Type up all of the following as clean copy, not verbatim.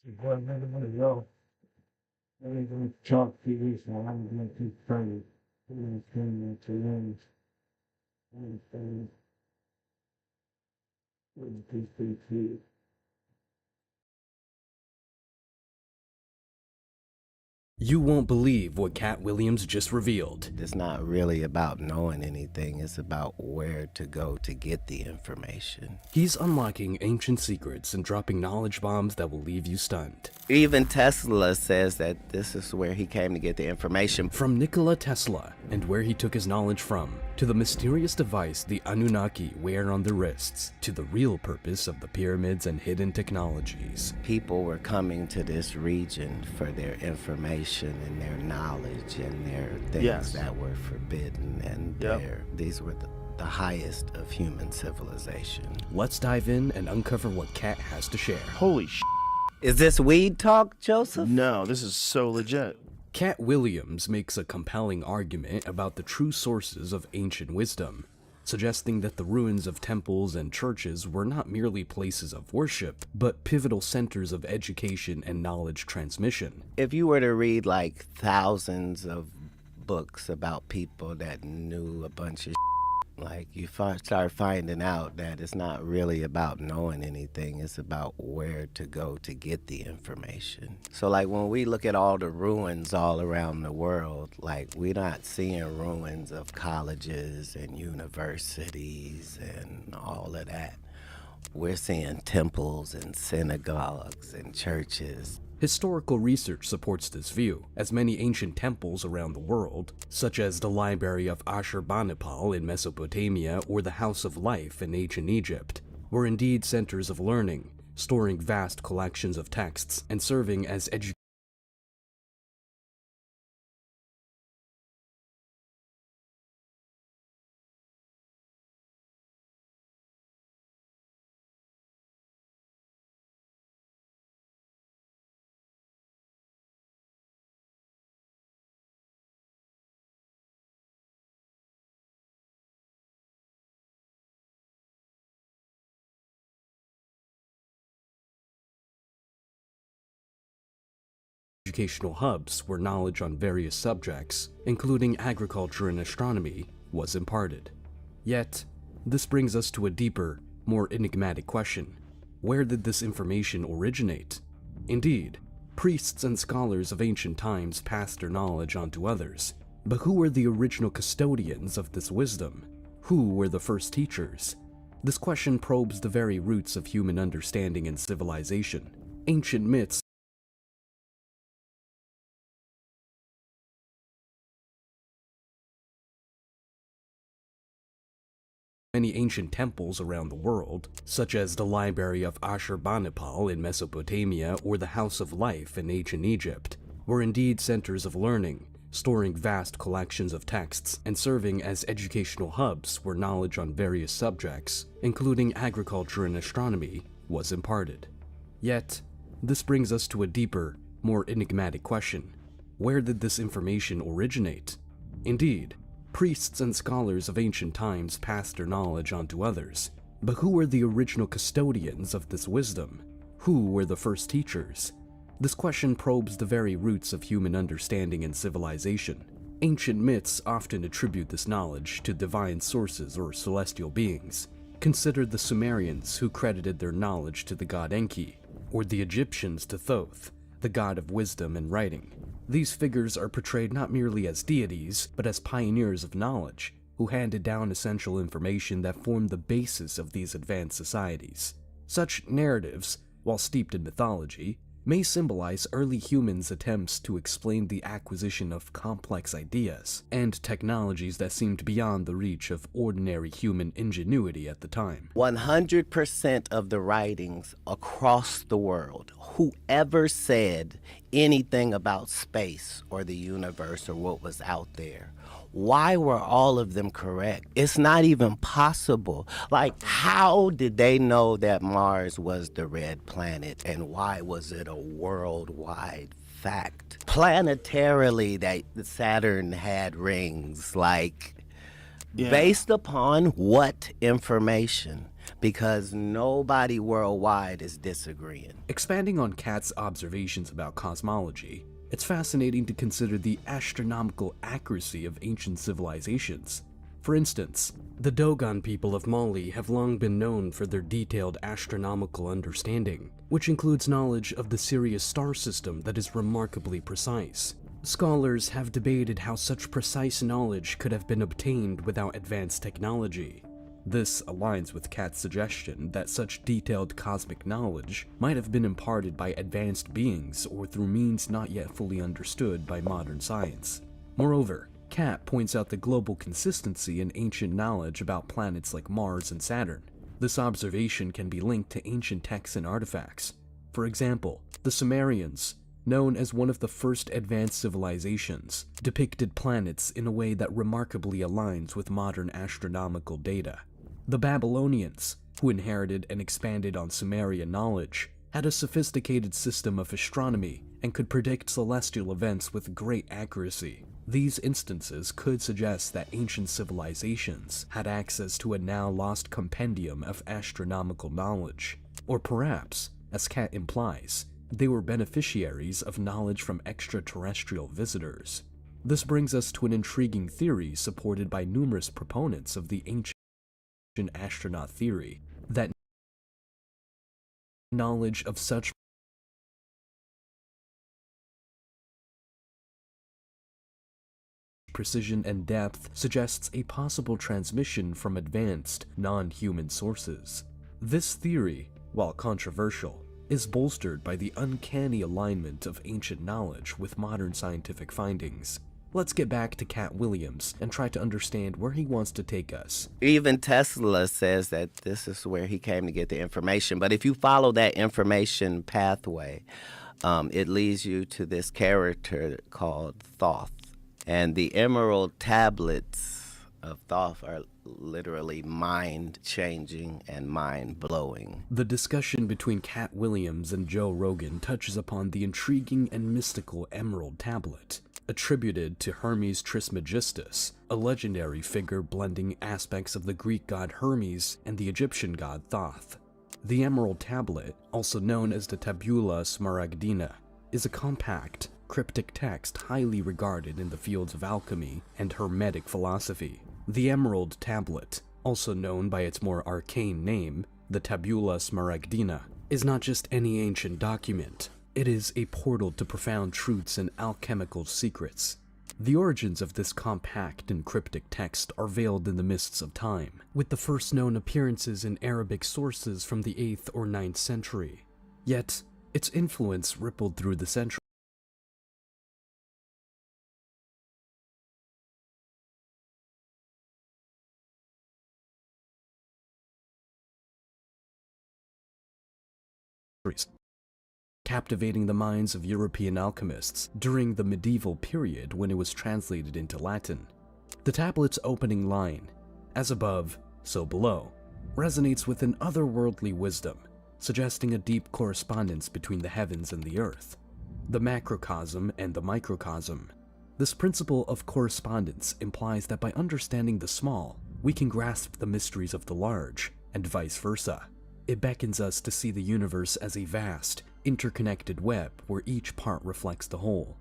Boy, man, I'm gonna go. I'm gonna chalk TV, so I'm gonna keep trying. I'm gonna to win. I'm gonna keep You won't believe what Katt Williams just revealed. It's not really about knowing anything, it's about where to go to get the information. He's unlocking ancient secrets and dropping knowledge bombs that will leave you stunned. Even Tesla says that this is where he came to get the information. From Nikola Tesla and where he took his knowledge from, to the mysterious device the Anunnaki wear on their wrists, to the real purpose of the pyramids and hidden technologies. People were coming to this region for their information and their knowledge and their things that were forbidden, and these were the highest of human civilization. Let's dive in and uncover what Katt has to share. Holy sh**. Is this weed talk, Joseph? No, this is so legit. Katt Williams makes a compelling argument about the true sources of ancient wisdom, suggesting that the ruins of temples and churches were not merely places of worship, but pivotal centers of education and knowledge transmission. If you were to read like thousands of books about people that knew a bunch of like you start finding out that it's not really about knowing anything, it's about where to go to get the information. So like when we look at all the ruins all around the world, like we're not seeing ruins of colleges and universities and all of that. We're seeing temples and synagogues and churches. Historical research supports this view, as many ancient temples around the world, such as the Library of Ashurbanipal in Mesopotamia or the House of Life in ancient Egypt, were indeed centers of learning, storing vast collections of texts and serving as educational hubs where knowledge on various subjects, including agriculture and astronomy, was imparted. Yet, this brings us to a deeper, more enigmatic question. Where did this information originate? Indeed, priests and scholars of ancient times passed their knowledge on to others. But who were the original custodians of this wisdom? Who were the first teachers? This question probes the very roots of human understanding and civilization. Ancient myths many ancient temples around the world, such as the Library of Ashurbanipal in Mesopotamia or the House of Life in ancient Egypt, were indeed centers of learning, storing vast collections of texts and serving as educational hubs where knowledge on various subjects, including agriculture and astronomy, was imparted. Yet, this brings us to a deeper, more enigmatic question. Where did this information originate? Indeed, priests and scholars of ancient times passed their knowledge on to others. But who were the original custodians of this wisdom? Who were the first teachers? This question probes the very roots of human understanding and civilization. Ancient myths often attribute this knowledge to divine sources or celestial beings. Consider the Sumerians, who credited their knowledge to the god Enki, or the Egyptians to Thoth, the god of wisdom and writing. These figures are portrayed not merely as deities, but as pioneers of knowledge, who handed down essential information that formed the basis of these advanced societies. Such narratives, while steeped in mythology, may symbolize early humans' attempts to explain the acquisition of complex ideas and technologies that seemed beyond the reach of ordinary human ingenuity at the time. 100% of the writings across the world, whoever said anything about space or the universe or what was out there, why were all of them correct? It's not even possible. Like, how did they know that Mars was the red planet, and why was it a worldwide fact? Planetarily, that Saturn had rings, like, based upon what information? because nobody worldwide is disagreeing. Expanding on Katt's observations about cosmology, it's fascinating to consider the astronomical accuracy of ancient civilizations. For instance, the Dogon people of Mali have long been known for their detailed astronomical understanding, which includes knowledge of the Sirius star system that is remarkably precise. Scholars have debated how such precise knowledge could have been obtained without advanced technology. This aligns with Katt's suggestion that such detailed cosmic knowledge might have been imparted by advanced beings or through means not yet fully understood by modern science. Moreover, Katt points out the global consistency in ancient knowledge about planets like Mars and Saturn. This observation can be linked to ancient texts and artifacts. For example, the Sumerians, known as one of the first advanced civilizations, depicted planets in a way that remarkably aligns with modern astronomical data. The Babylonians, who inherited and expanded on Sumerian knowledge, had a sophisticated system of astronomy and could predict celestial events with great accuracy. These instances could suggest that ancient civilizations had access to a now lost compendium of astronomical knowledge. Or perhaps, as Katt implies, they were beneficiaries of knowledge from extraterrestrial visitors. This brings us to an intriguing theory supported by numerous proponents of the ancient astronaut theory, that knowledge of such precision and depth suggests a possible transmission from advanced, non-human sources. This theory, while controversial, is bolstered by the uncanny alignment of ancient knowledge with modern scientific findings. Let's get back to Katt Williams and try to understand where he wants to take us. Even Tesla says that this is where he came to get the information. But if you follow that information pathway, it leads you to this character called Thoth. And the emerald tablets of Thoth are literally mind-changing and mind-blowing. The discussion between Katt Williams and Joe Rogan touches upon the intriguing and mystical emerald tablet, attributed to Hermes Trismegistus, a legendary figure blending aspects of the Greek god Hermes and the Egyptian god Thoth. The emerald tablet, also known as the Tabula Smaragdina, is a compact, cryptic text highly regarded in the fields of alchemy and Hermetic philosophy. The Emerald Tablet, also known by its more arcane name, the Tabula Smaragdina, is not just any ancient document. It is a portal to profound truths and alchemical secrets. The origins of this compact and cryptic text are veiled in the mists of time, with the first known appearances in Arabic sources from the 8th or 9th century. Yet, its influence rippled through the centuries. Captivating the minds of European alchemists during the medieval period when it was translated into Latin. The tablet's opening line, "As above, so below," resonates with an otherworldly wisdom, suggesting a deep correspondence between the heavens and the earth, the macrocosm and the microcosm. This principle of correspondence implies that by understanding the small, we can grasp the mysteries of the large, and vice versa. It beckons us to see the universe as a vast, interconnected web where each part reflects the whole.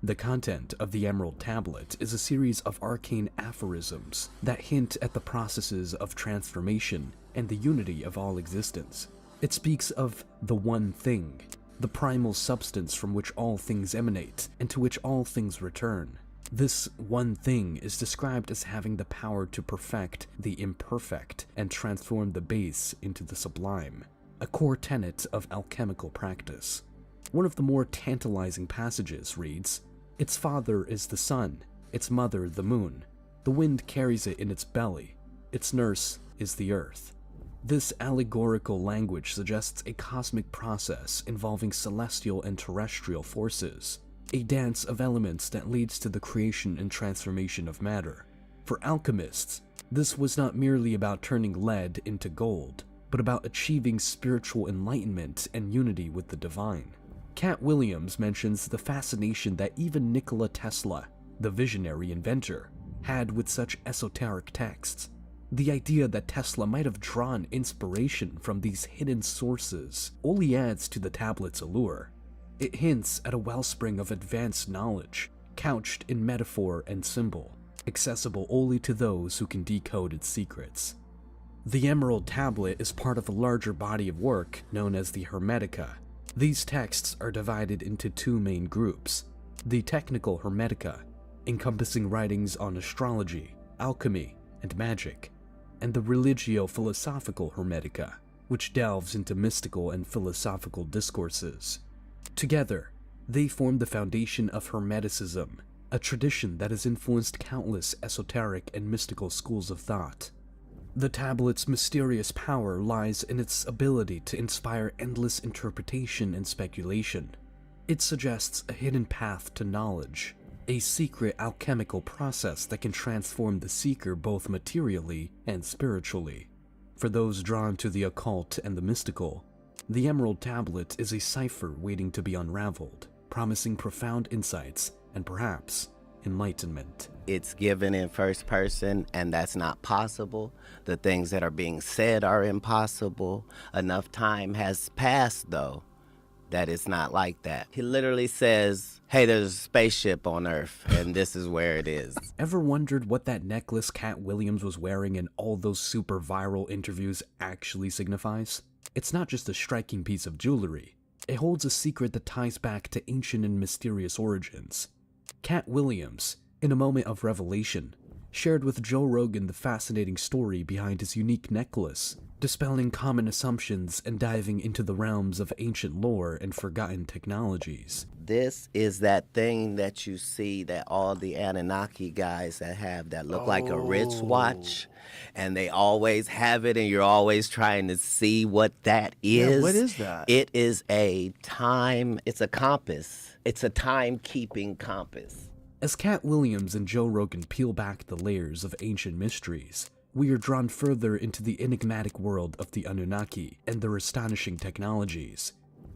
The content of the Emerald Tablet is a series of arcane aphorisms that hint at the processes of transformation and the unity of all existence. It speaks of the one thing, the primal substance from which all things emanate and to which all things return. This one thing is described as having the power to perfect the imperfect and transform the base into the sublime, a core tenet of alchemical practice. One of the more tantalizing passages reads, "Its father is the sun, its mother the moon. The wind carries it in its belly. Its nurse is the earth." This allegorical language suggests a cosmic process involving celestial and terrestrial forces, a dance of elements that leads to the creation and transformation of matter. For alchemists, this was not merely about turning lead into gold, but about achieving spiritual enlightenment and unity with the divine. Katt Williams mentions the fascination that even Nikola Tesla, the visionary inventor, had with such esoteric texts. The idea that Tesla might have drawn inspiration from these hidden sources only adds to the tablet's allure. It hints at a wellspring of advanced knowledge, couched in metaphor and symbol, accessible only to those who can decode its secrets. The Emerald Tablet is part of a larger body of work known as the Hermetica. These texts are divided into two main groups: the Technical Hermetica, encompassing writings on astrology, alchemy, and magic, and the Religio-Philosophical Hermetica, which delves into mystical and philosophical discourses. Together, they form the foundation of Hermeticism, a tradition that has influenced countless esoteric and mystical schools of thought. The tablet's mysterious power lies in its ability to inspire endless interpretation and speculation. It suggests a hidden path to knowledge, a secret alchemical process that can transform the seeker both materially and spiritually. For those drawn to the occult and the mystical, the Emerald Tablet is a cipher waiting to be unraveled, promising profound insights and perhaps enlightenment. It's given in first person, and that's not possible. The things that are being said are impossible. Enough time has passed, though, that it's not like that. He literally says, hey, there's a spaceship on Earth, and this is where it is. Ever wondered what that necklace Katt Williams was wearing in all those super viral interviews actually signifies? It's not just a striking piece of jewelry. It holds a secret that ties back to ancient and mysterious origins. Katt Williams, in a moment of revelation, shared with Joe Rogan the fascinating story behind his unique necklace, dispelling common assumptions and diving into the realms of ancient lore and forgotten technologies. This is that thing that you see that all the Anunnaki guys that have that look like a wristwatch, and they always have it, and you're always trying to see what that is. Yeah, what is that? It is it's a compass. It's a time-keeping compass. As Katt Williams and Joe Rogan peel back the layers of ancient mysteries, we are drawn further into the enigmatic world of the Anunnaki and their astonishing technologies.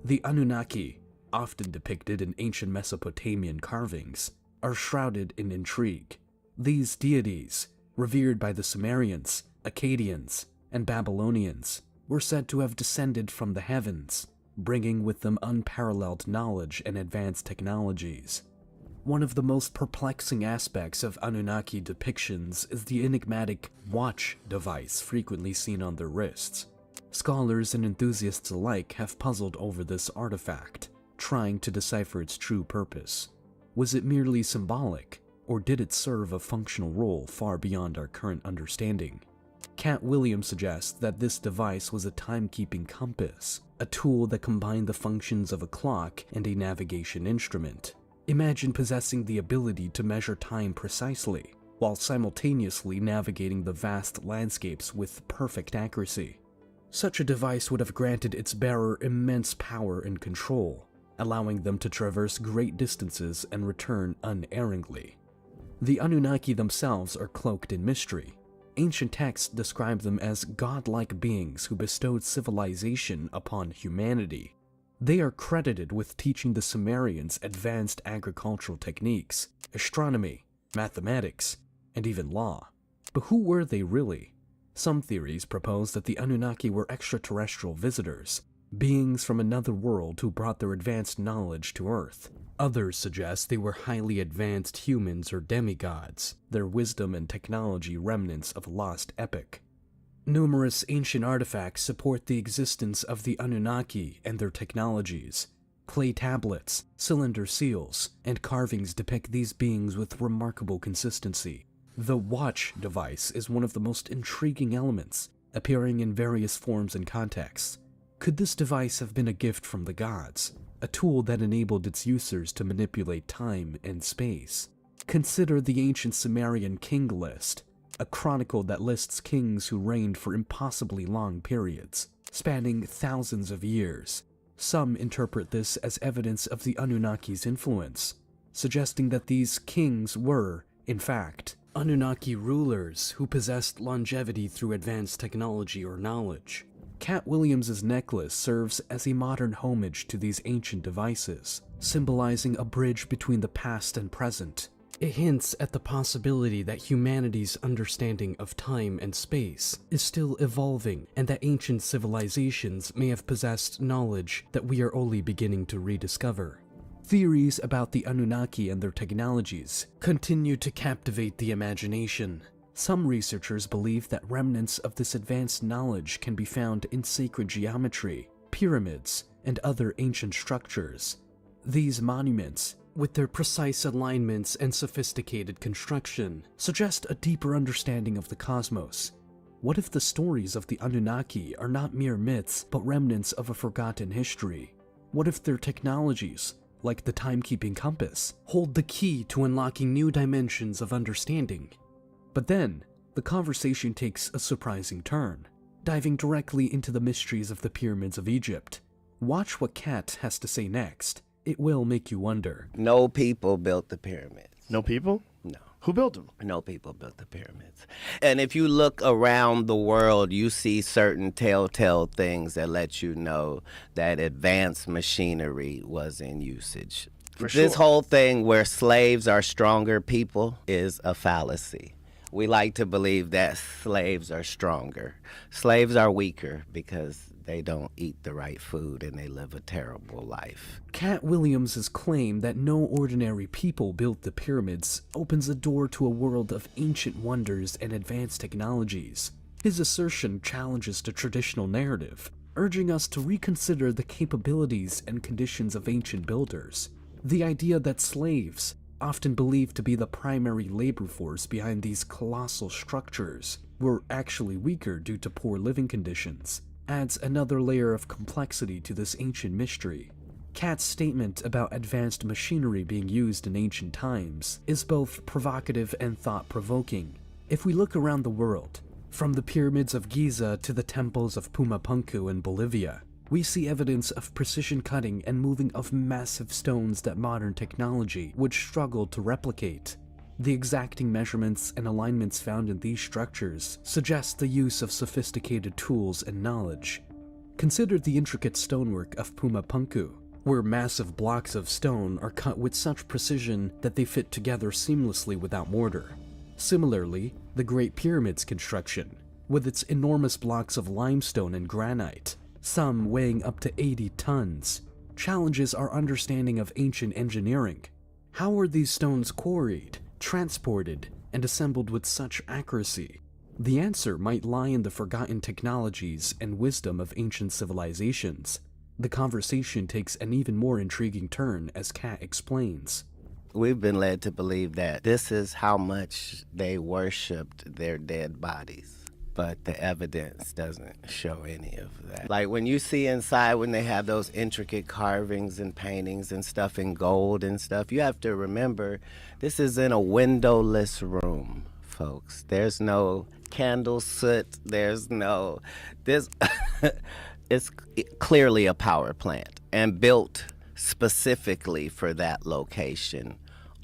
The Anunnaki, often depicted in ancient Mesopotamian carvings, are shrouded in intrigue. These deities, revered by the Sumerians, Akkadians, and Babylonians, were said to have descended from the heavens, bringing with them unparalleled knowledge and advanced technologies. One of the most perplexing aspects of Anunnaki depictions is the enigmatic watch device frequently seen on their wrists. Scholars and enthusiasts alike have puzzled over this artifact, trying to decipher its true purpose. Was it merely symbolic, or did it serve a functional role far beyond our current understanding? Katt Williams suggests that this device was a timekeeping compass, a tool that combined the functions of a clock and a navigation instrument. Imagine possessing the ability to measure time precisely, while simultaneously navigating the vast landscapes with perfect accuracy. Such a device would have granted its bearer immense power and control, allowing them to traverse great distances and return unerringly. The Anunnaki themselves are cloaked in mystery. Ancient texts describe them as godlike beings who bestowed civilization upon humanity. They are credited with teaching the Sumerians advanced agricultural techniques, astronomy, mathematics, and even law. But who were they really? Some theories propose that the Anunnaki were extraterrestrial visitors, beings from another world who brought their advanced knowledge to Earth. Others suggest they were highly advanced humans or demigods, their wisdom and technology remnants of a lost epoch. Numerous ancient artifacts support the existence of the Anunnaki and their technologies. Clay tablets, cylinder seals, and carvings depict these beings with remarkable consistency. The watch device is one of the most intriguing elements, appearing in various forms and contexts. Could this device have been a gift from the gods, a tool that enabled its users to manipulate time and space? Consider the ancient Sumerian king list, a chronicle that lists kings who reigned for impossibly long periods, spanning thousands of years. Some interpret this as evidence of the Anunnaki's influence, suggesting that these kings were, in fact, Anunnaki rulers who possessed longevity through advanced technology or knowledge. Katt Williams's necklace serves as a modern homage to these ancient devices, symbolizing a bridge between the past and present. It hints at the possibility that humanity's understanding of time and space is still evolving, and that ancient civilizations may have possessed knowledge that we are only beginning to rediscover. Theories about the Anunnaki and their technologies continue to captivate the imagination. Some researchers believe that remnants of this advanced knowledge can be found in sacred geometry, pyramids, and other ancient structures. These monuments, with their precise alignments and sophisticated construction, suggest a deeper understanding of the cosmos. What if the stories of the Anunnaki are not mere myths, but remnants of a forgotten history? What if their technologies, like the timekeeping compass, hold the key to unlocking new dimensions of understanding? But then, the conversation takes a surprising turn, diving directly into the mysteries of the pyramids of Egypt. Watch what Katt has to say next. It will make you wonder. No people built the pyramids. No people? No. Who built them? No people built the pyramids. And if you look around the world, you see certain telltale things that let you know that advanced machinery was in usage. For This sure. whole thing where slaves are stronger people is a fallacy. We like to believe that slaves are stronger. Slaves are weaker because they don't eat the right food and they live a terrible life. Katt Williams' claim that no ordinary people built the pyramids opens the door to a world of ancient wonders and advanced technologies. His assertion challenges the traditional narrative, urging us to reconsider the capabilities and conditions of ancient builders. The idea that slaves, often believed to be the primary labor force behind these colossal structures, were actually weaker due to poor living conditions, adds another layer of complexity to this ancient mystery. Katt's statement about advanced machinery being used in ancient times is both provocative and thought-provoking. If we look around the world, from the pyramids of Giza to the temples of Pumapunku in Bolivia, we see evidence of precision cutting and moving of massive stones that modern technology would struggle to replicate. The exacting measurements and alignments found in these structures suggest the use of sophisticated tools and knowledge. Consider the intricate stonework of Pumapunku, where massive blocks of stone are cut with such precision that they fit together seamlessly without mortar. Similarly, the Great Pyramid's construction, with its enormous blocks of limestone and granite, some weighing up to 80 tons, challenges our understanding of ancient engineering. How were these stones quarried, transported, and assembled with such accuracy? The answer might lie in the forgotten technologies and wisdom of ancient civilizations. The conversation takes an even more intriguing turn as Katt explains. We've been led to believe that this is how much they worshipped their dead bodies. But the evidence doesn't show any of that. Like when you see inside, when they have those intricate carvings and paintings and stuff in gold and stuff, you have to remember this is in a windowless room, folks. There's no candle soot. There's no, this, it's clearly a power plant and built specifically for that location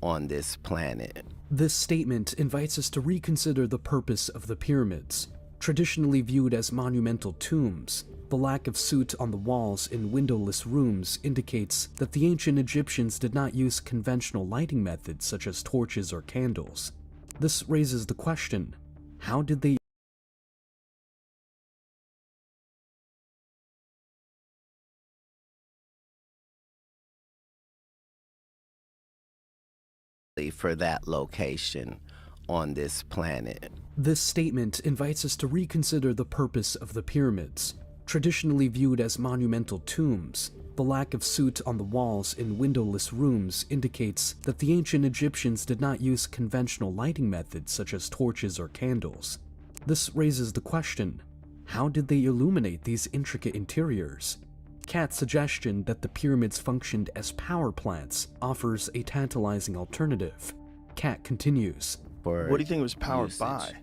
on this planet. This statement invites us to reconsider the purpose of the pyramids. Traditionally viewed as monumental tombs, the lack of soot on the walls in windowless rooms indicates that the ancient Egyptians did not use conventional lighting methods such as torches or candles. This raises the question, how did they for that location on this planet? This statement invites us to reconsider the purpose of the pyramids. Traditionally viewed as monumental tombs, the lack of soot on the walls in windowless rooms indicates that the ancient Egyptians did not use conventional lighting methods such as torches or candles. This raises the question, how did they illuminate these intricate interiors? Katt's suggestion that the pyramids functioned as power plants offers a tantalizing alternative. Katt continues. For What do you think it was powered usage.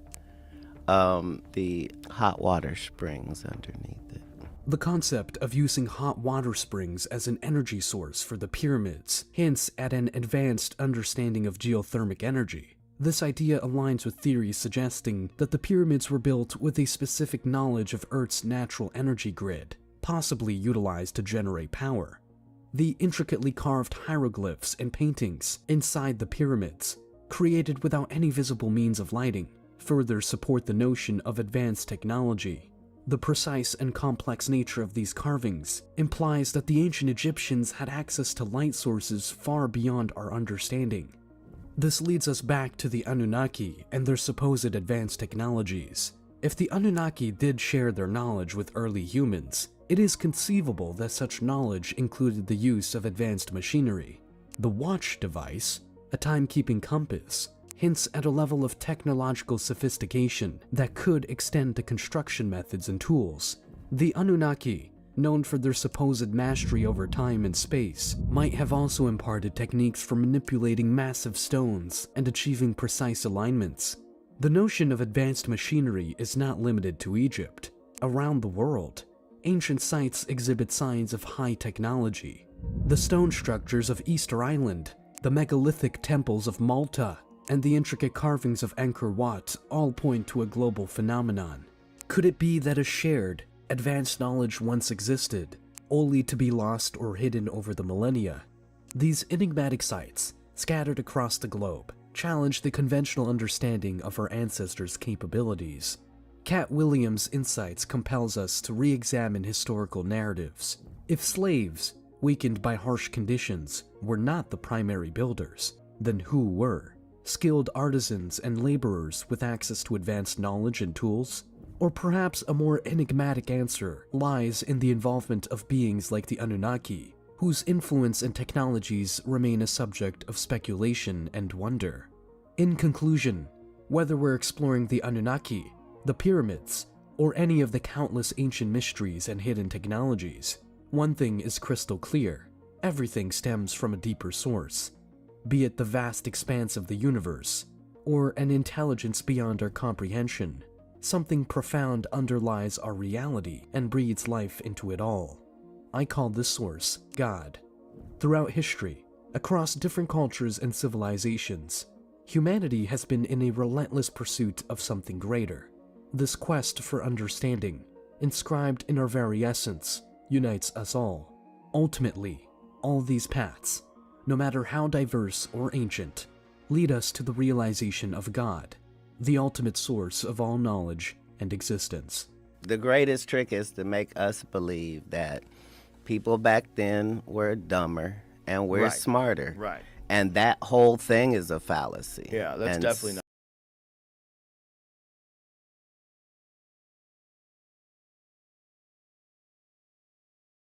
by? The hot water springs underneath it. The concept of using hot water springs as an energy source for the pyramids hints at an advanced understanding of geothermal energy. This idea aligns with theories suggesting that the pyramids were built with a specific knowledge of Earth's natural energy grid, possibly utilized to generate power. The intricately carved hieroglyphs and paintings inside the pyramids, created without any visible means of lighting, further support the notion of advanced technology. The precise and complex nature of these carvings implies that the ancient Egyptians had access to light sources far beyond our understanding. This leads us back to the Anunnaki and their supposed advanced technologies. If the Anunnaki did share their knowledge with early humans, it is conceivable that such knowledge included the use of advanced machinery. The watch device, a timekeeping compass, hints at a level of technological sophistication that could extend to construction methods and tools. The Anunnaki, known for their supposed mastery over time and space, might have also imparted techniques for manipulating massive stones and achieving precise alignments. The notion of advanced machinery is not limited to Egypt. Around the world, ancient sites exhibit signs of high technology. The stone structures of Easter Island, the megalithic temples of Malta, and the intricate carvings of Angkor Wat all point to a global phenomenon. Could it be that a shared, advanced knowledge once existed, only to be lost or hidden over the millennia? These enigmatic sites, scattered across the globe, challenge the conventional understanding of our ancestors' capabilities. Katt Williams' insights compels us to re-examine historical narratives. If slaves, weakened by harsh conditions, were not the primary builders, then who were? Skilled artisans and laborers with access to advanced knowledge and tools? Or perhaps a more enigmatic answer lies in the involvement of beings like the Anunnaki, whose influence and technologies remain a subject of speculation and wonder. In conclusion, whether we're exploring the Anunnaki, the pyramids, or any of the countless ancient mysteries and hidden technologies, one thing is crystal clear: everything stems from a deeper source. Be it the vast expanse of the universe, or an intelligence beyond our comprehension, something profound underlies our reality and breathes life into it all. I call this source God. Throughout history, across different cultures and civilizations, humanity has been in a relentless pursuit of something greater. This quest for understanding, inscribed in our very essence, unites us all. Ultimately, all these paths, no matter how diverse or ancient, lead us to the realization of God, the ultimate source of all knowledge and existence. The greatest trick is to make us believe that people back then were dumber and we're Right. smarter. Right. And that whole thing is a fallacy. Yeah, that's And definitely not.